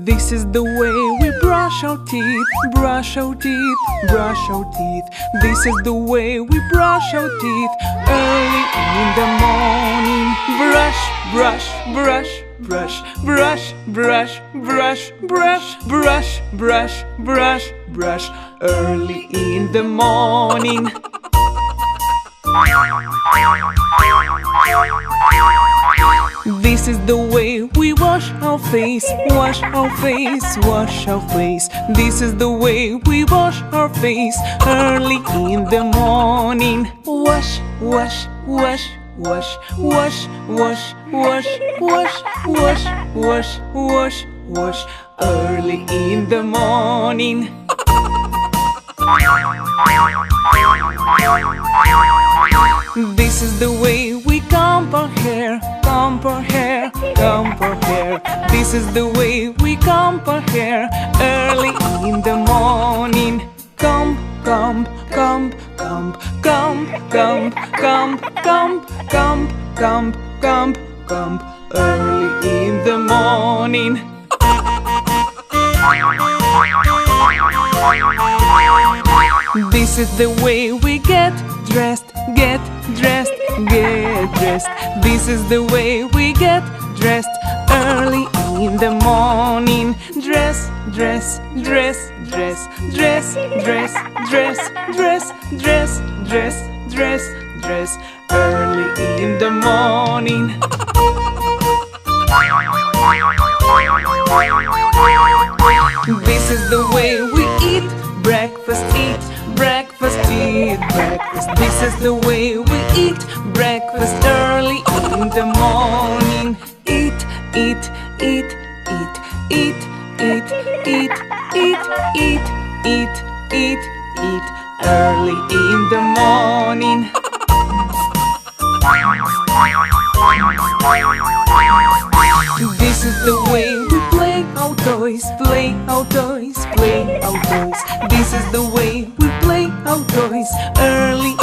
This is the way we brush our teeth, brush our teeth, brush our teeth. This is the way we brush our teeth early in the morning. Brush, brush, brush, brush, brush, brush, brush, brush, brush, brush, brush, brush, early in the morning. This is the way we wash our face, wash our face, wash our face. This is the way we wash our face early in the morning. Wash, wash, wash, wash, wash, wash, wash, wash, wash, wash, wash, wash, early in the morning. This is the way we comb our hair, comb our hair, comb our hair. This is the way we comb our hair early in the morning. Comb, comb, comb, comb, comb, comb, comb, comb, comb, comb, comb, comb, early in the morning. This is the way we get dressed, get dressed, get dressed. This is the way we get dressed early in the morning. Dress, dress, dress, dress, dress, dress, dress, dress, dress, dress, dress, dress, early in the morning. This is the way we eat breakfast, eat breakfast, eat breakfast. This is the way we eat breakfast early in the morning. Eat, eat, eat, eat, eat, eat, eat, eat, eat, eat, eat, eat, early in the morning. This is the way we play our toys, play our toys, play our toys. This is the way we play our toys early